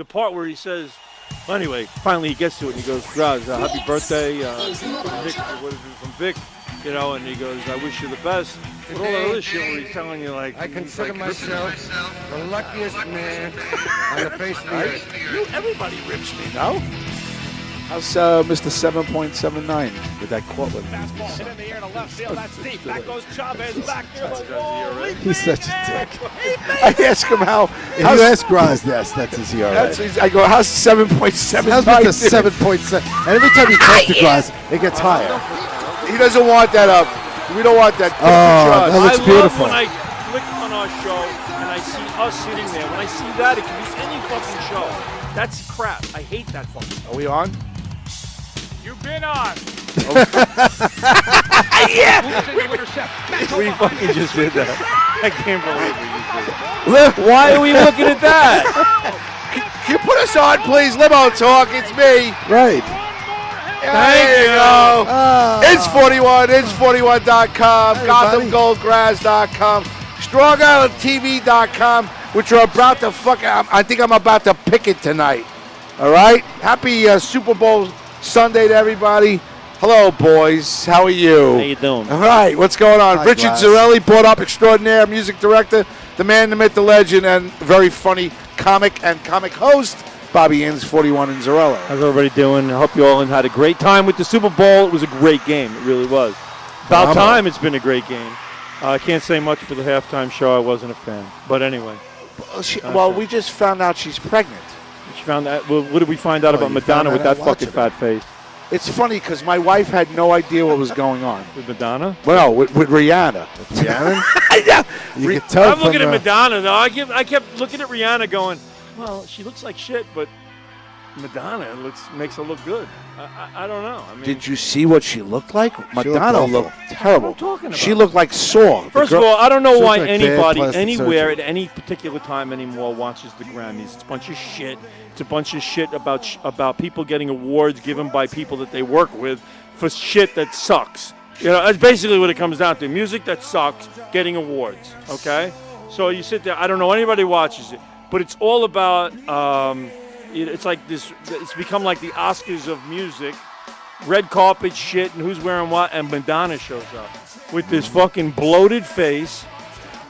the part where he says, well, anyway, finally he gets to it and he goes, Graz, happy birthday, Vic, what is it, from Vic, you know, and he goes, I wish you the best. But all that other shit where he's telling you, like, I consider myself the luckiest man on the face of the earth. Everybody rips me, no? How's Mr. 7.79 with that Cortland? Fastball hit in the air to left field. That's deep. Back goes Chavez back near the wall. He's such a dick. I ask him how. If you ask Graz, yes, that's his ERA. I go, how's 7.7? How's Mr. 7.7? And every time you talk to Graz, it gets higher. He doesn't want that up. We don't want that. That looks beautiful. I love when I click on our show and I see us sitting there. When I see that, it can be any fucking show. That's crap. I hate that fucking. Are we on? You've been on. Yeah. We fucking just did that. I can't believe we just did that. Why are we looking at that? Can you put us on, please? Limo talk. It's me. Right. There you go. It's 41. It's 41.com. GothamGoldGrass.com. StrongIslandTV.com, which are about to I think I'm about to pick it tonight. All right. Happy Super Bowl Sunday to everybody. Hello, boys. How are you? How you doing? All right. What's going on? Hi, Richard Glass. Zarelli, brought up extraordinaire music director, the man, the myth, the legend, and very funny comic and comic host, Bobby Inns, 41 in Zarello. How's everybody doing? I hope you all had a great time with the Super Bowl. It was a great game. It really was. About time it's been a great game. I can't say much for the halftime show. I wasn't a fan. But anyway. We just found out she's pregnant. She found that. Well, what did we find out about you Madonna found with that that out fucking watching fat face? It's funny because my wife had no idea what was going on. With Madonna? Well, with Rihanna. Rihanna? Yeah. You could tell I'm looking from at Madonna, though. I kept looking at Rihanna going, well, she looks like shit, but Madonna makes her look good. I don't know. I mean, Did you see what she looked like? looked Madonna awful. looked terrible. What am I talking about? She looked like Saw. First of all, I don't know She why looked like bad anybody, plastic anywhere, surgery. at any particular time anymore watches the Grammys. It's a bunch of shit. It's a bunch of shit about people getting awards given by people that they work with for shit that sucks. You know, that's basically what it comes down to. Music that sucks, getting awards, okay? So you sit there, I don't know anybody watches it, but it's all about, it's like this, it's become like the Oscars of music, red carpet shit and who's wearing what, and Madonna shows up with this fucking bloated face,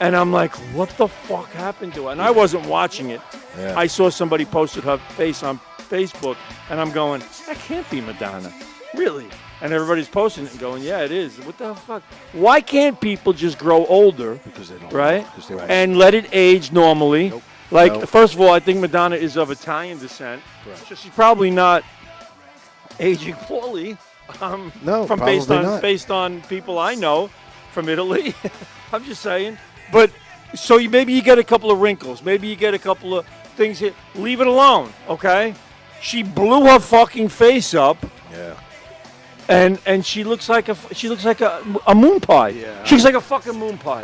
and I'm like, what the fuck happened to her? And I wasn't watching it. Yeah. I saw somebody posted her face on Facebook, and I'm going, that can't be Madonna. Really? And everybody's posting it and going, yeah, it is. What the fuck? Why can't people just grow older, Because they don't. right, Because they won't. and let it age normally? Nope. Like, Nope. first of all, I think Madonna is of Italian descent, so she's probably not aging poorly. No, from probably not. based on people I know from Italy. I'm just saying. But so maybe you get a couple of wrinkles, maybe you get a couple of things here. Leave it alone, okay? She blew her fucking face up. Yeah. And she looks like a moon pie. Yeah. She looks like a fucking moon pie.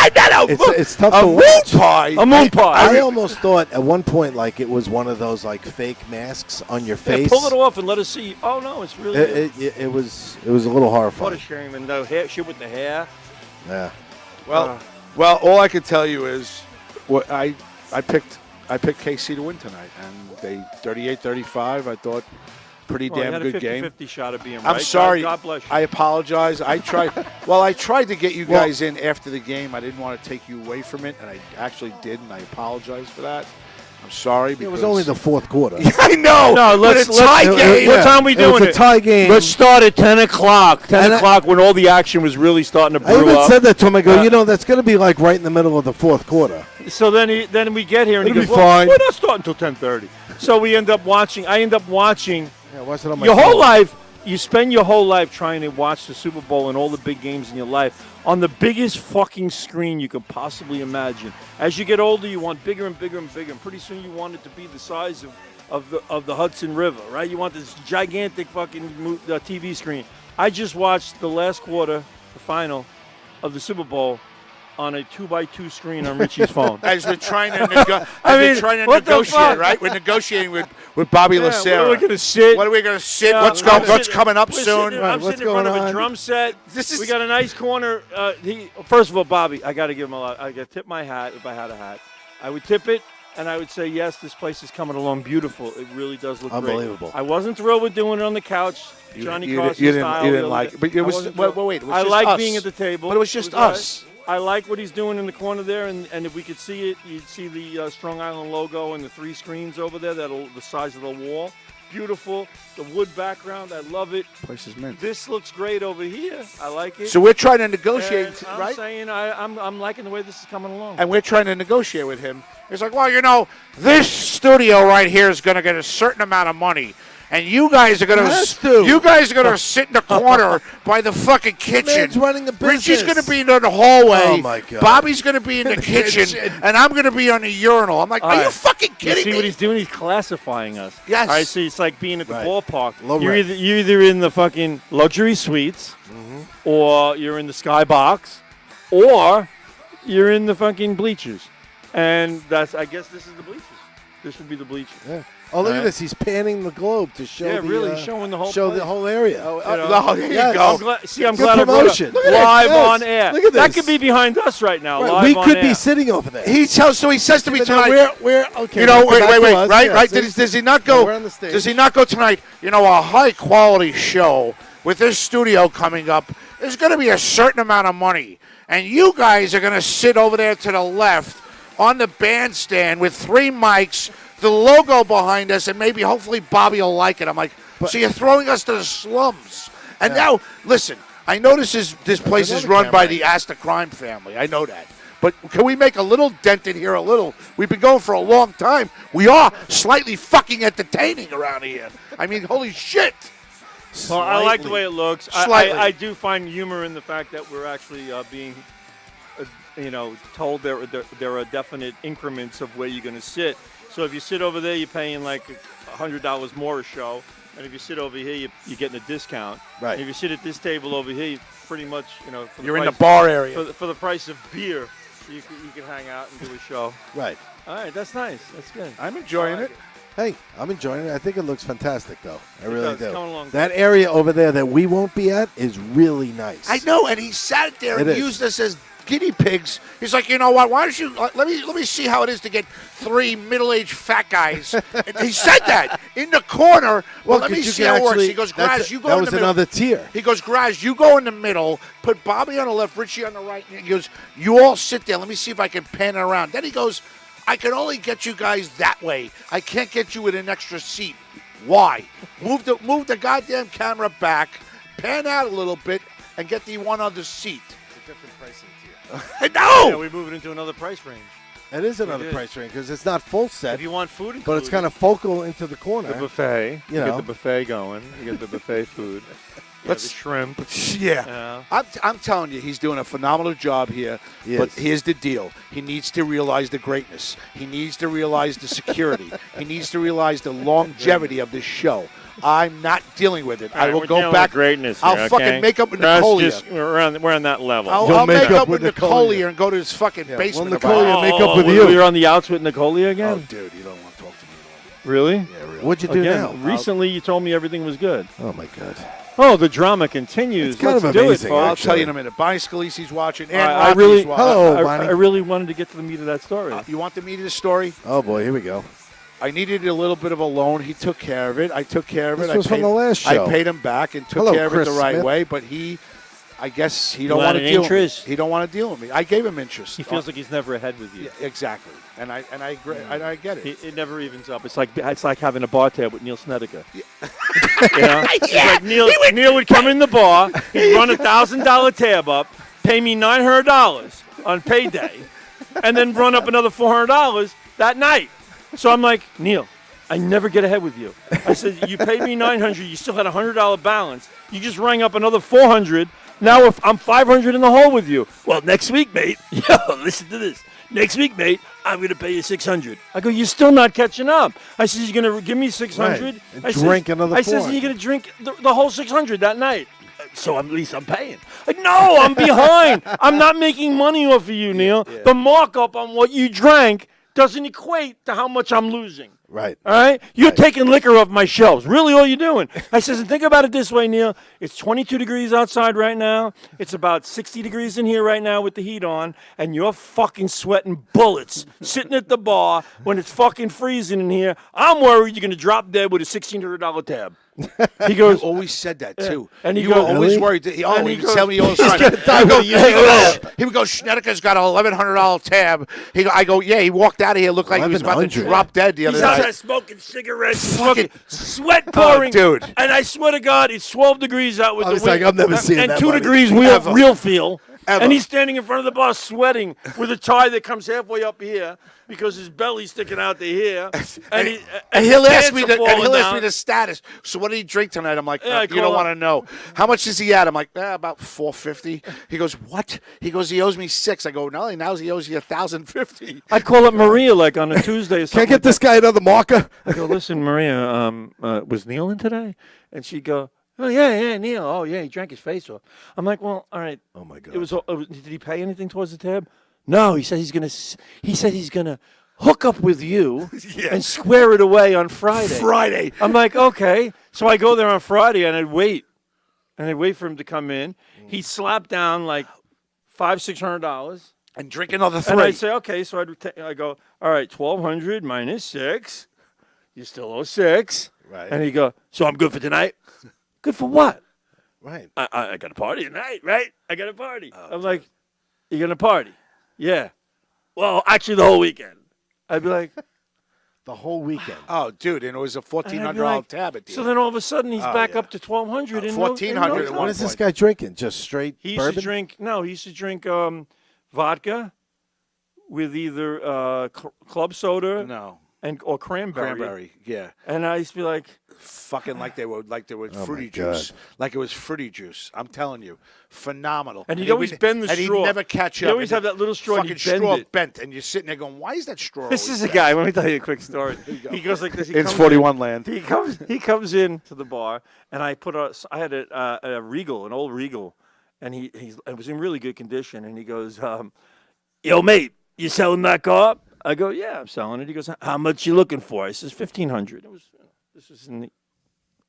It's tough A to moon watch. pie. A moon pie. I almost thought at one point like it was one of those like fake masks on your Yeah, face. pull it off and let us see. Oh no, it's really. It was a little What a horrifying. shame. And the hair, shit with the hair. Yeah. Well, all I can tell you is what I picked KC to win tonight, and they 38-35. I thought pretty Well, damn you had good a game. 50-50 shot of being right. I'm sorry. God bless you. I apologize. I tried. I tried to get you guys in after the game. I didn't want to take you away from it, and I actually did, and I apologize for that. I'm sorry. Because It was only the fourth quarter. I know. No, let's tie game. What time are we doing It was a tie game. Let's start at 10 o'clock. 10 And o'clock when all the action was really starting to I brew even up. said that to him. I go, that's going to be like right in the middle of the fourth quarter. So then we get here and he It'll goes, be fine. we're not starting until 10:30. So we end up watching. I end up watching Yeah, watch it on my your whole phone. life. You spend your whole life trying to watch the Super Bowl and all the big games in your life on the biggest fucking screen you could possibly imagine. As you get older, you want bigger and bigger and bigger, and pretty soon you want it to be the size of the Hudson River, right? You want this gigantic fucking TV screen. I just watched the last quarter, the final of the Super Bowl, on a 2x2 screen on Richie's phone. As they're trying to, what the negotiate, fuck? right? We're negotiating with Bobby Yeah, Lucera. what are we going to sit? What are we going to sit? Yeah, What's coming up we're soon? Sitting, I'm what's sitting in front of going a on? drum set. This is- We got a nice corner. First of all, Bobby, I got to give him a lot. I got to tip my hat if I had a hat. I would tip it And I would say, yes, this place is coming along beautiful. It really does look Unbelievable. great. I wasn't thrilled with doing it on the couch, Johnny Carson style. You didn't like it. But it was, wait, it was I just like us. being at the table. But it was just all right. us. I like what he's doing in the corner there, and if we could see it, you'd see the Strong Island logo and the 3 screens over there, the size of the wall. Beautiful. The wood background, I love it. Place is mint. This looks great over here. I like it. So we're trying to negotiate, And I'm right? saying I'm liking the way this is coming along. And we're trying to negotiate with him. He's like, well, this studio right here is going to get a certain amount of money. And you guys are going to sit in the corner by the fucking kitchen. man's running a business. Richie's going to be in the hallway. Oh, my God. Bobby's going to be in the kitchen. And I'm going to be on the urinal. I'm like, are you fucking You kidding see me? what he's doing? He's classifying us. Yes. All right, so it's like being at the Right. ballpark. Low You're rent. either in the fucking luxury suites, or you're in the skybox, or you're in the fucking bleachers. And I guess this is the bleachers. This would be the bleachers. Yeah. Oh, look Right. at this. He's panning the globe to show showing the whole show place. the whole area. there you Yes. go. I'm glad Good I brought it promotion. up. Look at this. Live Yes. on air. Look at That this. could be behind us right now. Right, Live we on could air. be sitting over there. So he says to me But now tonight. we're okay. You know, we'll come back wait, to us. right, Yeah, right. see? Does he not go? We're on the stage. Does he not go tonight? A high quality show with this studio coming up. There's going to be a certain amount of money, and you guys are going to sit over there to the left on the bandstand with 3 mics, the logo behind us, and maybe hopefully Bobby will like it. I'm like, so you're throwing us to the slums. And now, listen, I know this place is another run by camera. the Asta crime family. I know that. But can we make a little dent in here a little? We've been going for a long time. We are slightly fucking entertaining around here. I mean, holy shit. Well, I like the way it looks. Slightly. I do find humor in the fact that we're actually being, told there are definite increments of where you're going to sit. So if you sit over there, you're paying like $100 more a show, and if you sit over here, you're getting a discount. Right. And if you sit at this table over here, you pretty much, for You're in price, the bar area. for the price of beer, you can hang out and do a show. Right. All right, that's nice. That's good. I'm enjoying I like it. Hey, I'm enjoying it. I think it looks fantastic, though. I really does. do. It's coming along That area over there that we won't be at is really nice. I know, and he sat there and It is. used us as guinea pigs. He's like, you know what? Why don't you let me see how it is to get 3 middle-aged fat guys. And he said that in the corner. Well, let 'cause me you see can how it works. actually- He goes, that's Graz, you go that in was the middle. another tier. He goes, Graz, you go in the middle, put Bobby on the left, Richie on the right. And he goes, you all sit there. Let me see if I can pan it around. Then he goes, I can only get you guys that way. I can't get you with an extra seat. Why? Move the goddamn camera back, pan out a little bit, and get the one on the seat. It's a different pricing tier. I know. Yeah, we move it into another price range. It is another did. price range because it's not full set, If you want food included, but it's kind of focal into the corner. the buffet. You You know. get the buffet going. You get the buffet food. Let's- the shrimp. Yeah. I'm telling you, he's doing a phenomenal job here. He But is. here's the deal. He needs to realize the greatness. He needs to realize the security. He needs to realize the longevity of this show. I'm not dealing with it. I will go back. Greatness. I'll here, fucking okay? make up with That's Nicolia. just- We're on that level. You'll I'll make make up up with with Nicolia Nicolia and go to his fucking Yeah, basement. well, about it. Nicolia make up with you. You're on the outs with Nicolia Oh, again? dude, you don't want to talk to me. Really? Yeah, really. What'd you do Again, now? recently you told me everything was good. Oh my God. Oh, the drama continues. It's kind Let's of do amazing, it, folks. I'll actually. tell you in a minute. Bonnie Scalisi's watching. And I Rocky's really, watching. Hello, I Bonnie. really wanted to get to the meat of that story. You want the meat of the story? Oh boy, here we go. I needed a little bit of a loan. He took care of it. I took care of it. This was I paid, from the last show. I paid him back and took Hello, care of it Chris the right Smith. way. But I guess he don't You want to wanted deal with me. interest? He don't want to deal with me. I gave him interest. He feels like he's never ahead with you. Yeah, exactly, and I agree. And I get it. It never evens up. It's like having a bar tab with Neil Snedeker. You know? It's like Neil would come in the bar, he'd run $1,000 tab up, pay me $900 on payday, and then run up another $400 that night. So I'm like, Neil, I never get ahead with you. I said, you paid me $900, you still had a $100 balance. You just rang up another $400. Now if I'm $500 in the hole with you. Well, next week, mate. Yo, listen to this. Next week, mate, I'm going to pay you $600. I go, you're still not catching up. I said, you're going to give me $600. Right. And I drink another I said, $400. you're going to drink the whole $600 that night. So at least I'm paying. Like, no, I'm behind. I'm not making money off of you, Neil. The markup on what you drank doesn't equate to how much I'm losing. Right. All right? You're taking liquor off my shelves. Really, all you're doing. I says, and think about it this way, Neil. It's 22 degrees outside right now. It's about 60 degrees in here right now with the heat on, and you're fucking sweating bullets sitting at the bar when it's fucking freezing in here. I'm worried you're going to drop dead with a $1,600 tab. He goes, You always said that too. And he you goes, were always Really? worried. That he he would goes, tell me all the time. He would go, Schneider's got an $1,100 tab. I go, yeah. He walked out of here, looked like he was about to 1100. drop dead the other he's out night. there smoking cigarettes, smoking, Fucking- sweat pouring. dude. And I swear to God, it's 12 degrees out with I the was wind. like, I'm never seeing and that, 2 buddy. degrees Ever. real feel. Ever. And he's standing in front of the bar sweating with a tie that comes halfway up here because his belly's sticking out to here. And he'll his ask pants me are the falling down. the status. So what did he drink tonight? I'm like, Yeah, I you call don't up- want to know. How much is he at? I'm like, about $450. He goes, what? He goes, he owes me $6. I go, no, now he owes you $1,050. I call up Maria like on a Tuesday or something. Can't get this guy another marker. I go, listen, Maria, was Neil in today? And she'd go, oh, yeah, Neil. Oh, yeah, he drank his face off. I'm like, well, all right. Oh my God. It was. Did he pay anything towards the tab? No, he said he's gonna. He said he's gonna hook up with you and square it away on Friday. I'm like, okay. So I go there on Friday and I'd wait for him to come in. He'd slap down like $500-$600, And drink another and 3. I'd say, okay. So I go, all right, 1,200 minus 6. You still owe 6. Right. And he'd go, so I'm good for tonight. Good for what? Right. I got a party tonight, right? I got a party. I'm like, you gonna party? Yeah. Well, actually, the whole weekend. I'd be like, The whole weekend. Oh, dude, and it was a and I'd $1,400 be like- tab at the so end. then all of a sudden he's back yeah. up to 1,200 in 1,400 at What one is this point. guy drinking? Just straight He used bourbon? to drink. No, he used to drink vodka with either club soda No. or cranberry. Cranberry, yeah. And I used to be like, Fucking like they were Oh, fruity my juice. God. Like it was fruity juice. I'm telling you. Phenomenal. and he'd he always would- bend the and straw. he'd never catch He'd up. always And have that little straw and fucking he'd bend straw it. bent. And you're sitting there going, why is that straw This always is a bent? guy. Let me tell you a quick story. He goes like this. He It's comes 41 land. He comes in to the bar, and I had a Regal, an old Regal, and it was in really good condition. And he goes, "Yo, mate, you selling that car?" I go, "Yeah, I'm selling it." He goes, "How much you looking for?" I says, $1,500. This was in the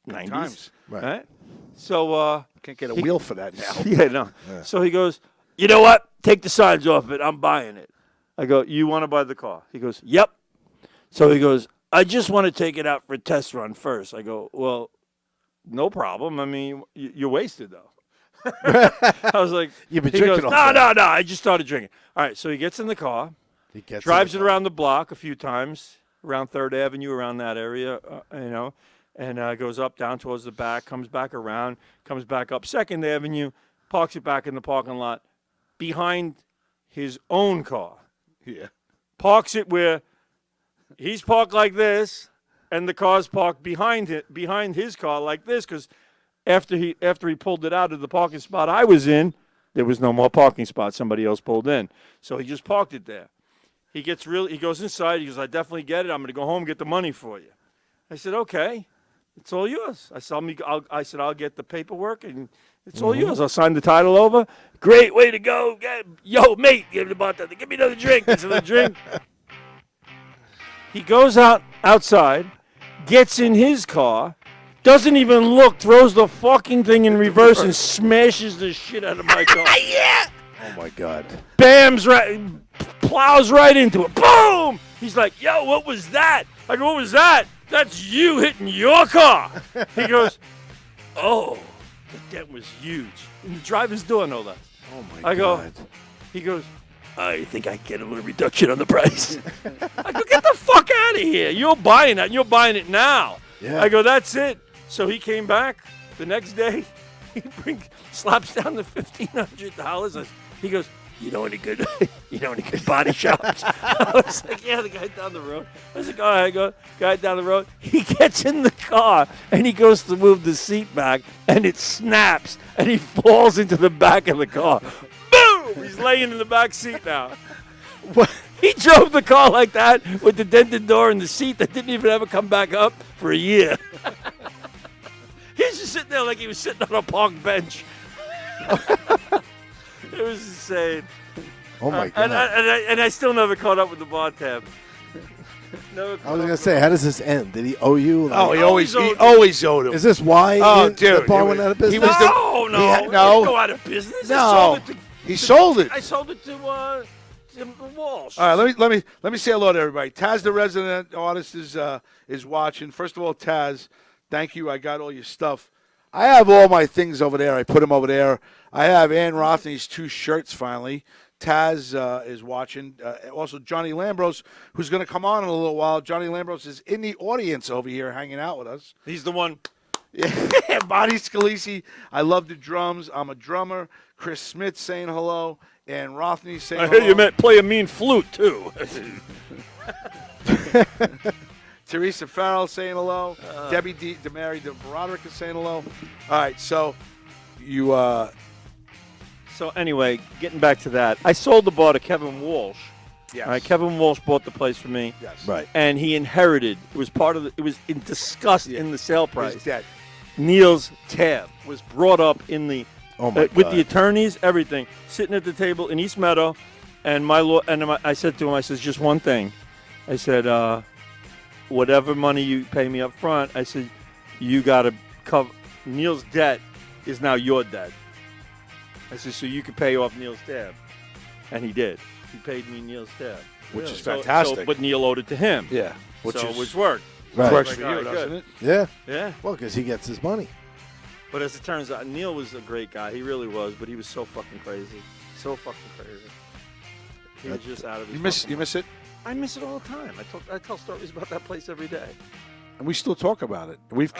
90s, times. right? So Can't get a wheel for that now. yeah, no. So he goes, "You know what? Take the signs off it. I'm buying it." I go, "You want to buy the car?" He goes, "Yep." So he goes, "I just want to take it out for a test run first." I go, "Well, no problem. I mean, you're wasted though." I was like, You've been he drinking goes, all No. day." I just started drinking. All right, so he gets in the car, He gets drives in it the car. around the block a few times, around 3rd Avenue, around that area, and goes up, down towards the back, comes back around, comes back up 2nd Avenue, parks it back in the parking lot behind his own car. Yeah. Parks it where he's parked like this, and the car's parked behind his car like this, because after he pulled it out of the parking spot I was in, there was no more parking spots. Somebody else pulled in, so he just parked it there. He goes inside. He goes, "I definitely get it. I'm going to go home and get the money for you." I said, "Okay, it's all yours." I said, "I'll get the paperwork and it's all yours. I'll sign the title over." Great, way to go. Yo, mate, give the bartender, give me another drink. It's another drink. He goes outside, gets in his car, doesn't even look, throws the fucking thing in reverse and smashes the shit out of my car. Oh my God. Bams right, plows right into it. Boom! He's like, "Yo, what was that?" I go, "What was that?" "That's you hitting your car." He goes, "Oh, the dent was huge." In the driver's door, no less. Oh my I go, God. he goes, "I think I can get a little reduction on the price." I go, "Get the fuck out of here. You're buying that. You're buying it now." Yeah. I go, "That's it." So he came back the next day. He slaps down the $1,500. He goes, you know any good body shops?" I was like, "Yeah, the guy down the road." I was like, "All right, guy down the road." He gets in the car and he goes to move the seat back and it snaps and he falls into the back of the car. Boom! He's laying in the back seat now. He drove the car like that with the dented door and the seat that didn't even ever come back up for a year. He's just sitting there like he was sitting on a park bench. It was insane. Oh my God. And I still never caught up with the bar tab. Never I was gonna say, how does this end? Did he owe you? Like, Oh, he always always owed him. is this why Oh, the dude, bar it went was- out of business? he was the- No, no, He had- it no. didn't go out of business. No, he sold it. I sold it to Walsh. All right, let me say hello to everybody. Taz, the resident artist, is watching. First of all, Taz, thank you. I got all your stuff. I have all my things over there. I put them over there. I have Ann Rothney's 2 shirts finally. Taz is watching. Also, Johnny Lambros, who's going to come on in a little while. Johnny Lambros is in the audience over here hanging out with us. He's the one. Yeah, Bonnie Scalisi. I love the drums. I'm a drummer. Chris Smith saying hello. And Rothney saying I hello. hear you play a mean flute too. Teresa Farrell saying hello. Debbie DeMary Broderick is saying hello. All right, so you So anyway, getting back to that, I sold the bar to Kevin Walsh. yes. All right, Kevin Walsh bought the place for me. Yes. Right. And he inherited. It was part of. It was discussed in the sale price. He's dead. Neil's tab was brought up in the Oh my with God. the attorneys, everything, sitting at the table in East Meadow, and I said to him, I said, just one thing. I said, whatever money you pay me up front, I said, you got to cover. Neil's debt is now your debt. I said, so you can pay off Neil's tab, and he did. He paid me Neil's tab, Which is So- fantastic. but Neil owed it to him. Yeah. Which worked. Right. works Like, for all you, right, doesn't good. it? Yeah. Yeah. Well, because he gets his money. But as it turns out, Neil was a great guy. He really was, but he was so fucking crazy. So fucking crazy. He was just out of his You miss it? I miss it all the time. I tell stories about that place every day. And we still talk about it. We've